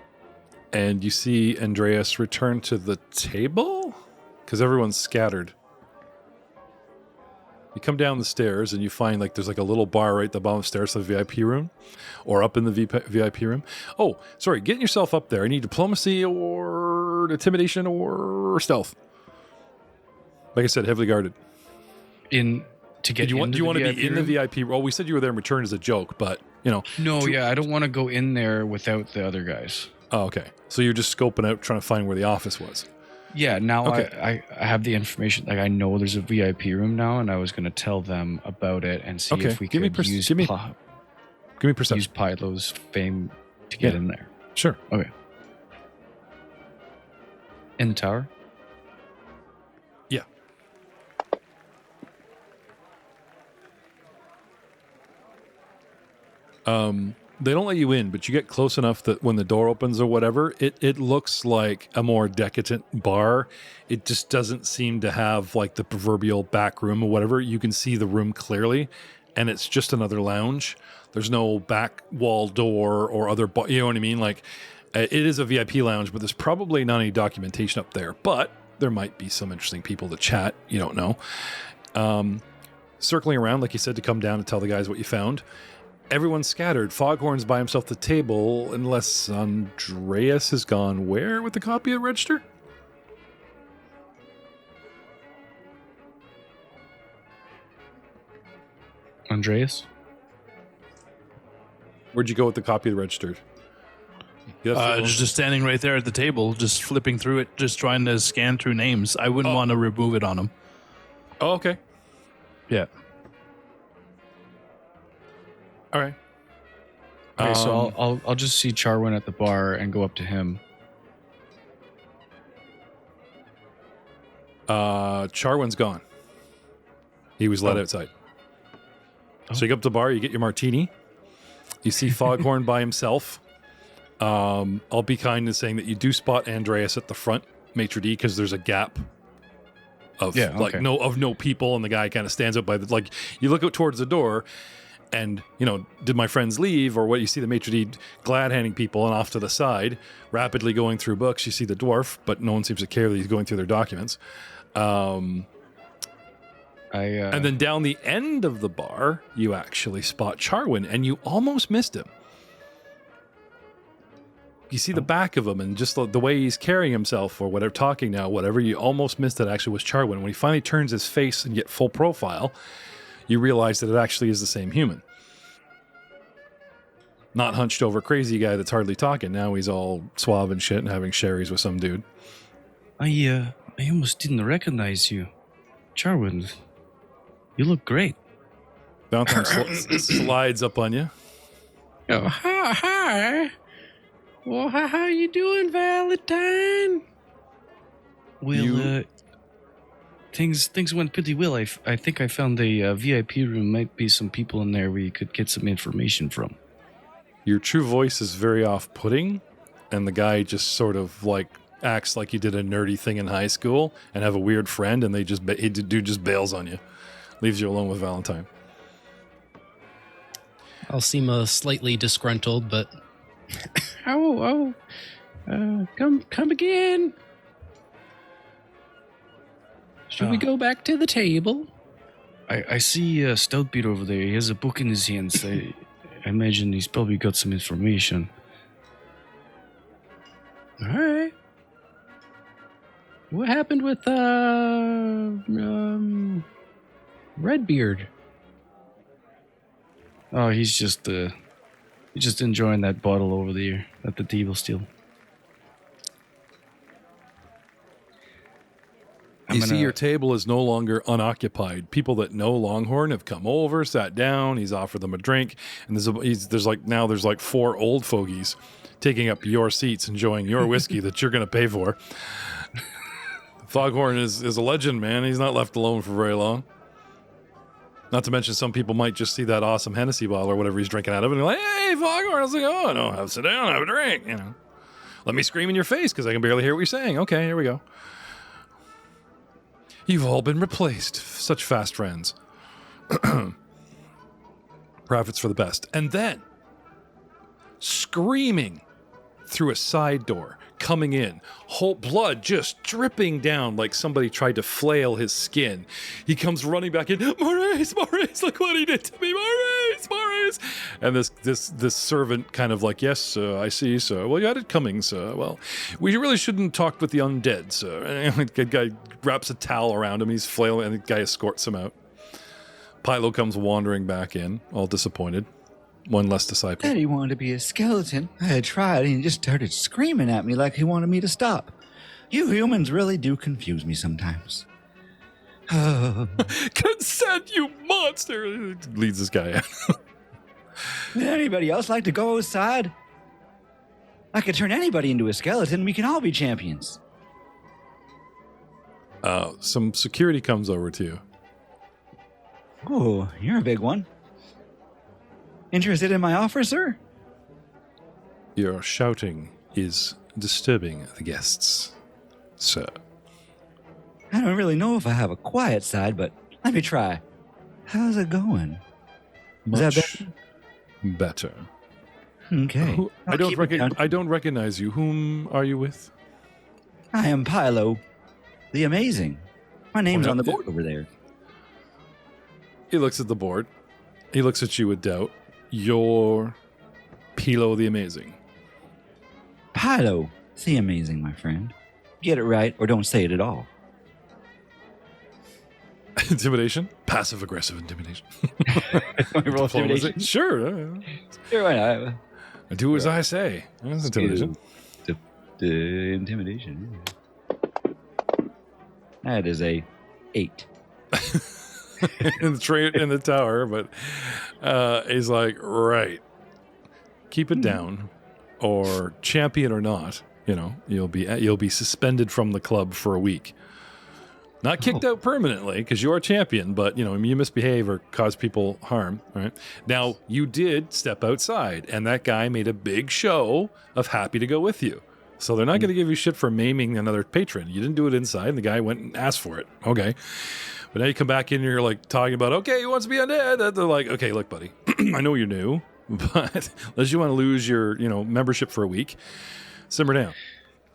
you see Andreas return to the table? Because everyone's scattered. You come down the stairs and you find there's a little bar right at the bottom of the stairs to the VIP room. Or up in the VIP room. Oh, sorry, getting yourself up there. I need diplomacy or intimidation or stealth. Like I said, heavily guarded. Do you want to be in the VIP? Well, we said you were there in return as a joke, but No, I don't want to go in there without the other guys. Oh, okay. So you're just scoping out, trying to find where the office was. Yeah, now Okay. I have the information. I know there's a VIP room now, and I was going to tell them about it and see if we could use give me perception. use Pylo's fame to get in there. Sure. Okay. In the tower? Yeah. They don't let you in, but you get close enough that when the door opens or whatever, it looks like a more decadent bar. It just doesn't seem to have the proverbial back room or whatever. You can see the room clearly, and it's just another lounge. There's no back wall door or other, you know what I mean? It is a VIP lounge, but there's probably not any documentation up there. But there might be some interesting people to chat. You don't know. Circling around, like you said, to come down and tell the guys what you found. Everyone's scattered. Foghorn's by himself at the table, unless Andreas has gone where with the copy of the register? Andreas? Where'd you go with the copy of the register? Just standing right there at the table, just flipping through it, just trying to scan through names. I wouldn't want to remove it on him. Oh, okay. Yeah. All right. Okay, so I'll just see Charwin at the bar and go up to him. Charwin's gone. He was let outside. So you go up to the bar, you get your martini. You see Foghorn by himself. I'll be kind in saying that you do spot Andreas at the front, maitre d', because there's a gap of no people, and the guy kind of stands up by you look out towards the door, And, did my friends leave, or what? You see the maitre d' glad handing people, and off to the side, rapidly going through books, you see the dwarf, but no one seems to care that he's going through their documents. And then down the end of the bar, you actually spot Charwin, and you almost missed him. You see the back of him, and just the way he's carrying himself, or whatever, talking now, whatever, you almost missed it actually was Charwin. When he finally turns his face and get full profile, you realize that it actually is the same human. Not hunched over crazy guy that's hardly talking. Now he's all suave and shit and having sherries with some dude. I almost didn't recognize you. Charwin, you look great. Valentine slides up on you. Oh, hi. Well, how you doing, Valentine? Well, things went pretty well. I think I found a VIP room. Might be some people in there where you could get some information from. Your true voice is very off-putting, and the guy just sort of acts like you did a nerdy thing in high school and have a weird friend, and dude just bails on you, leaves you alone with Valentine. I'll seem slightly disgruntled, but come again. Should we go back to the table? I see Stoutbeard over there. He has a book in his hands. I imagine he's probably got some information. All right. What happened with Redbeard? Oh, he's just enjoying that bottle over there at the table still. You see your table is no longer unoccupied. People that know Longhorn have come over, sat down. He's offered them a drink, and there's like 4 old fogies taking up your seats, enjoying your whiskey that you're going to pay for. Foghorn is a legend, man. He's not left alone for very long. Not to mention, some people might just see that awesome Hennessy bottle or whatever he's drinking out of, and they're like, "Hey, Foghorn!" I was like, "Oh no, sit down, have a drink." Let me scream in your face because I can barely hear what you're saying. Okay, here we go. You've all been replaced. Such fast friends. Profits for the best. And then, screaming through a side door, coming in, whole blood just dripping down like somebody tried to flail his skin. He comes running back in. Maurice, look what he did to me, Maurice. And this servant kind of like, yes, sir, I see, sir. Well, you had it coming, sir. Well, we really shouldn't talk with the undead, sir. And the guy wraps a towel around him. He's flailing, and the guy escorts him out. Pylo comes wandering back in, all disappointed. One less disciple. Said he wanted to be a skeleton. I had tried, and he just started screaming at me like he wanted me to stop. You humans really do confuse me sometimes. Consent, you monster! Leads this guy out. Would anybody else like to go outside? I could turn anybody into a skeleton. We can all be champions. Some security comes over to you. Oh, you're a big one. Interested in my offer, sir? Your shouting is disturbing the guests, sir. I don't really know if I have a quiet side, but let me try. How's it going? Is that Much better. Okay. I don't recognize you. Whom are you with? I am Pylo, the Amazing. My name's on the board over there. He looks at the board. He looks at you with doubt. You're Pylo the Amazing. Pylo, the Amazing, my friend. Get it right or don't say it at all. Intimidation? Passive-aggressive intimidation. Roll intimidation? Sure. Sure, why not? I do as I say. That's intimidation. Intimidation. That is a 8. in the tower, but he's like, right, keep it down, or champion or not, you'll be suspended from the club for a week. Not kicked out permanently because you're a champion, but you misbehave or cause people harm. Right now, you did step outside, and that guy made a big show of happy to go with you. So they're not going to give you shit for maiming another patron. You didn't do it inside, and the guy went and asked for it. Okay. But now you come back in and you're like talking about, okay, he wants to be undead. They're like, okay, look, buddy, I know you're new, but unless you want to lose your, membership for a week, simmer down.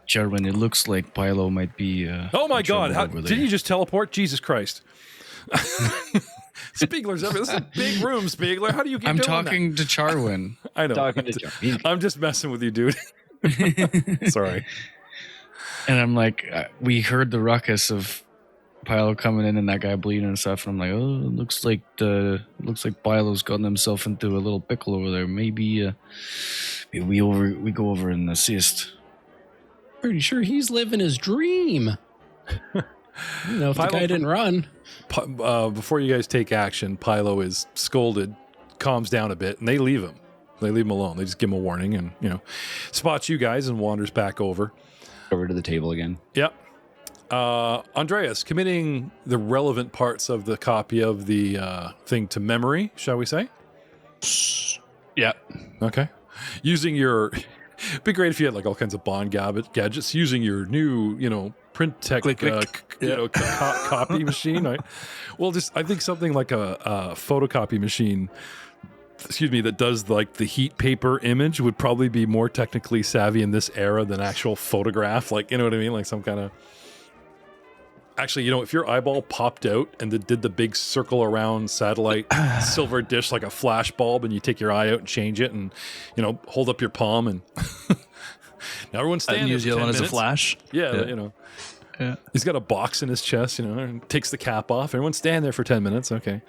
Jarwin, it looks like Pilo might be. Oh my in God! trouble over Did there. you just teleport? Jesus Christ! Spiegler's everywhere. This is a big room, Spiegler. How do you keep I'm doing talking to Charwin. that? I know. Talking to John. I'm just messing with you, dude. Sorry. And I'm like, we heard the ruckus of Pilo coming in and that guy bleeding and stuff. And I'm like, oh, it looks like Pilo's gotten himself into a little pickle over there. Maybe we go over and assist. Pretty sure he's living his dream. If the guy didn't run. Before you guys take action, Pilo is scolded, calms down a bit, and they leave him. They leave him alone. They just give him a warning and, spots you guys and wanders back over. Over to the table again. Yep. Andreas, committing the relevant parts of the copy of the thing to memory, shall we say? Yeah. Okay. Using your... It'd be great if you had like all kinds of Bond gadgets, using your new, print tech, Click, click. copy machine. Right? Well, I think something like a photocopy machine, that does like the heat paper image would probably be more technically savvy in this era than actual photograph. Like, you know what I mean? Like some kind of... Actually, if your eyeball popped out and did the big circle around satellite silver dish like a flash bulb, and you take your eye out and change it and, hold up your palm and... Now everyone's standing. And use the other one as a minutes. Flash. Yeah, Yeah. He's got a box in his chest, and takes the cap off. Everyone's standing there for 10 minutes. Okay.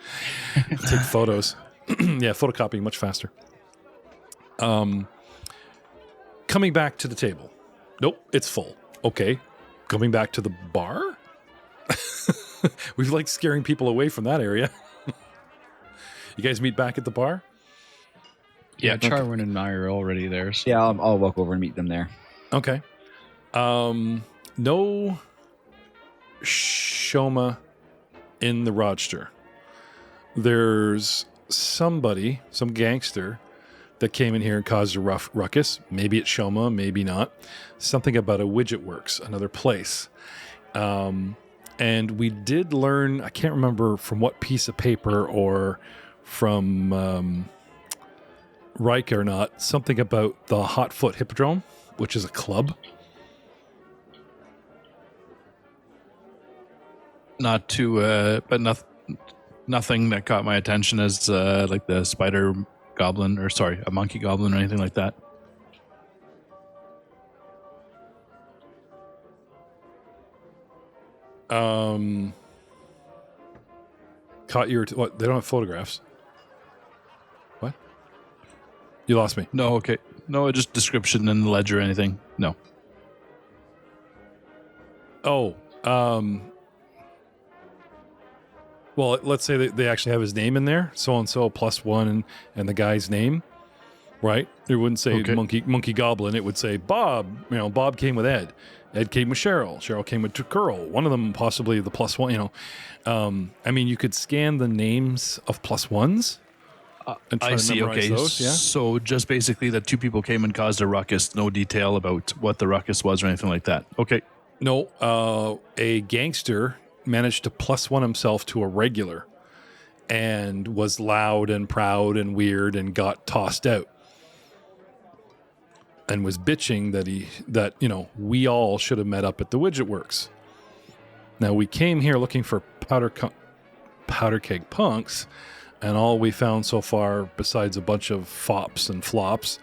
Take photos. Yeah, photocopying much faster. Coming back to the table. Nope, it's full. Okay. Coming back to the bar? We like scaring people away from that area. You guys meet back at the bar? Yeah, Charwin and I are already there. So. Yeah, I'll walk over and meet them there. Okay. No Shoma in the Rochester. There's some gangster that came in here and caused a rough ruckus. Maybe it's Shoma, maybe not. Something about a Widget Works, another place. And we did learn, I can't remember from what piece of paper or from Riker or not, something about the Hotfoot Hippodrome, which is a club. Not too, but nothing that caught my attention as like the spider goblin, or sorry, a monkey goblin or anything like that. Caught your... what? They don't have photographs. What? You lost me. No, okay. No, just description in the ledger or anything. No. Oh, well, let's say that they actually have his name in there, so-and-so +1 and the guy's name, right? It wouldn't say Okay. monkey goblin. It would say Bob. Bob came with Ed. Ed came with Cheryl. Cheryl came with Curl. One of them possibly the +1, you could scan the names of +1s and try I to see, memorize okay. those, yeah? So just basically that two people came and caused a ruckus, no detail about what the ruckus was or anything like that. Okay. No, a gangster managed to +1 himself to a regular and was loud and proud and weird and got tossed out and was bitching that we all should have met up at the Widget Works. Now we came here looking for powder keg punks, and all we found so far, besides a bunch of fops and flops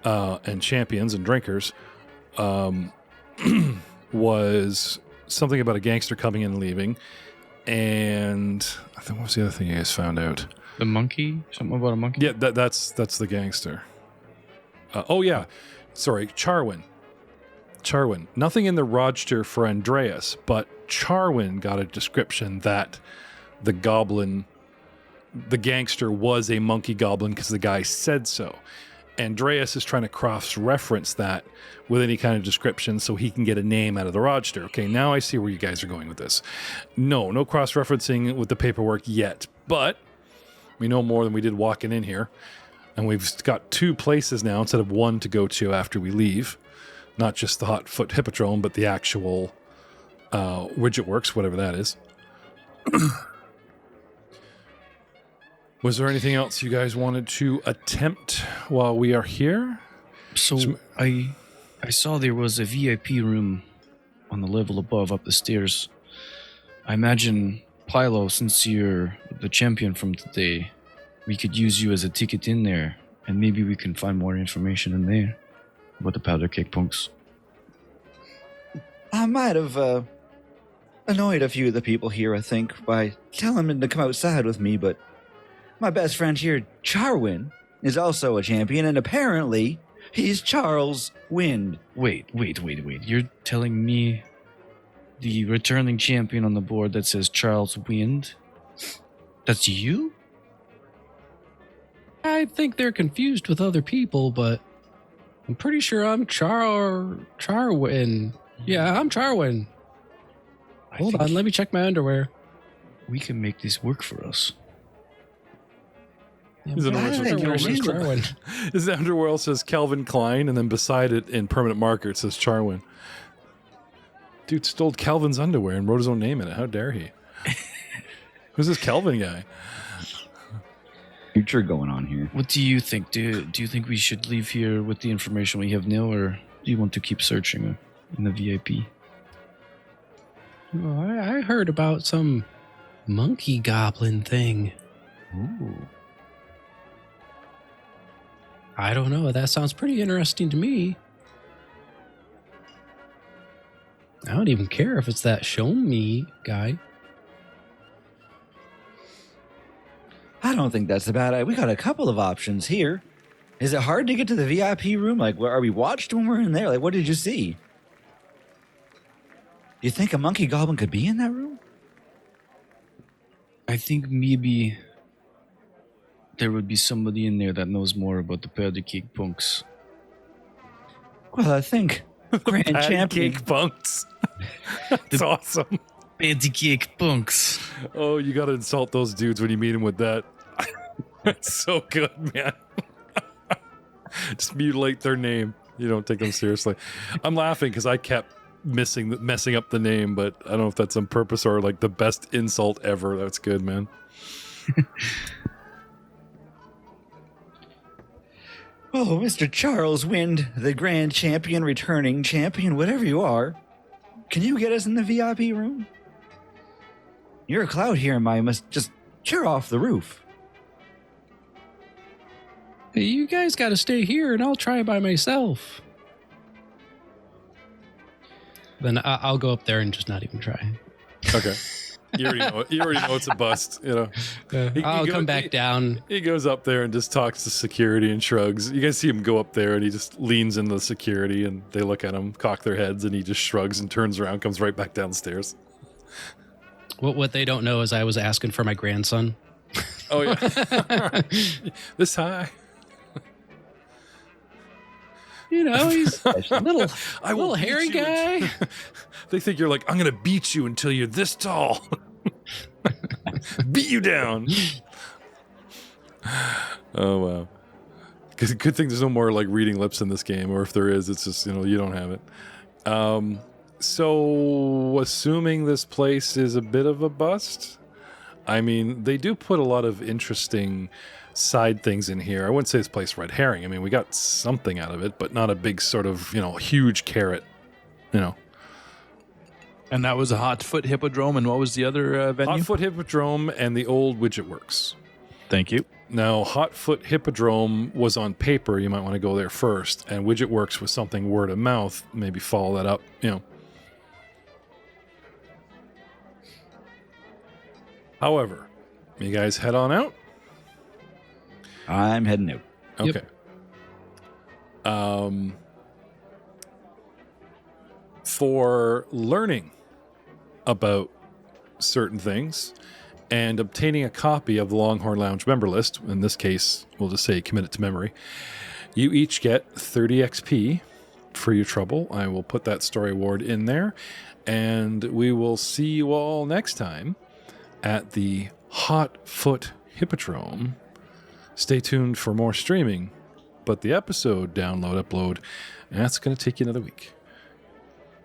and champions and drinkers, was something about a gangster coming in and leaving, and I think what was the other thing you guys found out? The monkey? Something about a monkey? Yeah, that's the gangster. Charwin. Nothing in the Rochester for Andreas, but Charwin got a description that the gangster was a monkey goblin because the guy said so. Andreas is trying to cross-reference that with any kind of description so he can get a name out of the Rochester. Okay, now I see where you guys are going with this. No cross-referencing with the paperwork yet, but we know more than we did walking in here. And we've got 2 places now instead of 1 to go to after we leave. Not just the Hotfoot Hippodrome, but the actual Widget Works, whatever that is. Was there anything else you guys wanted to attempt while we are here? So I saw there was a VIP room on the level above up the stairs. I imagine, Pilo, since you're the champion from today, we could use you as a ticket in there, and maybe we can find more information in there about the powder cake punks. I might have annoyed a few of the people here, I think, by telling them to come outside with me, but my best friend here, Charwin, is also a champion, and apparently he's Charles Wind. Wait. You're telling me the returning champion on the board that says Charles Wind? That's you? I think they're confused with other people, but I'm pretty sure I'm Charwin. Yeah, I'm Charwin. Hold on, let me check my underwear. We can make this work for us. His underwear says Calvin Klein, and then beside it in permanent marker it says Charwin. Dude stole Calvin's underwear and wrote his own name in it. How dare he? Who's this Calvin guy? Future going on here. What do you think? Do you think we should leave here with the information we have now, or do you want to keep searching in the VIP? Oh, I heard about some monkey goblin thing. Ooh. I don't know. That sounds pretty interesting to me. I don't even care if it's that show me guy. I don't think that's a bad idea. We got a couple of options here. Is it hard to get to the VIP room? Like, are we watched when we're in there? Like, what did you see? You think a monkey goblin could be in that room? I think maybe there would be somebody in there that knows more about the powder cake punks. Well, I think Grand Patty Champion. cake punks. That's awesome. Powder cake punks. Oh, you got to insult those dudes when you meet them with that. That's so good, man. Just mutilate their name. You don't take them seriously. I'm laughing because I kept messing up the name, but I don't know if that's on purpose or like the best insult ever. That's good, man. Oh, Mr. Charles Wind, the Grand Champion, returning champion, whatever you are. Can you get us in the VIP room? You're a cloud here, and I must just cheer off the roof. Hey, you guys got to stay here, and I'll try by myself. Then I'll go up there and just not even try. Okay. You already know it's a bust, you know. I'll come back down. He goes up there and just talks to security and shrugs. You guys see him go up there and he just leans into the security and they look at him, cock their heads, and he just shrugs and turns around, comes right back downstairs. What they don't know is I was asking for my grandson. Oh, yeah. This high. You know, he's a little hairy guy. They think you're like, I'm going to beat you until you're this tall. Beat you down. Oh, wow. Good thing there's no more like reading lips in this game, or if there is, it's just, you don't have it. So assuming this place is a bit of a bust, I mean, they do put a lot of interesting side things in here. I wouldn't say this place red herring. I mean, we got something out of it, but not a big sort of, huge carrot, And that was a Hot Foot Hippodrome, and what was the other venue? Hot Foot Hippodrome and the old Widget Works. Thank you. Now, Hot Foot Hippodrome was on paper. You might want to go there first. And Widget Works was something word of mouth. Maybe follow that up, However, you guys head on out. I'm heading out. Okay. Yep. For learning about certain things and obtaining a copy of the Longhorn Lounge member list, in this case, we'll just say commit it to memory, you each get 30 XP for your trouble. I will put that story award in there, and we will see you all next time at the Hot Foot Hippodrome. Stay tuned for more streaming, but the episode upload, that's going to take you another week.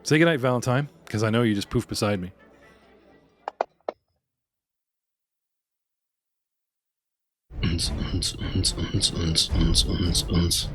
Say goodnight, Valentine, because I know you just poofed beside me. uns.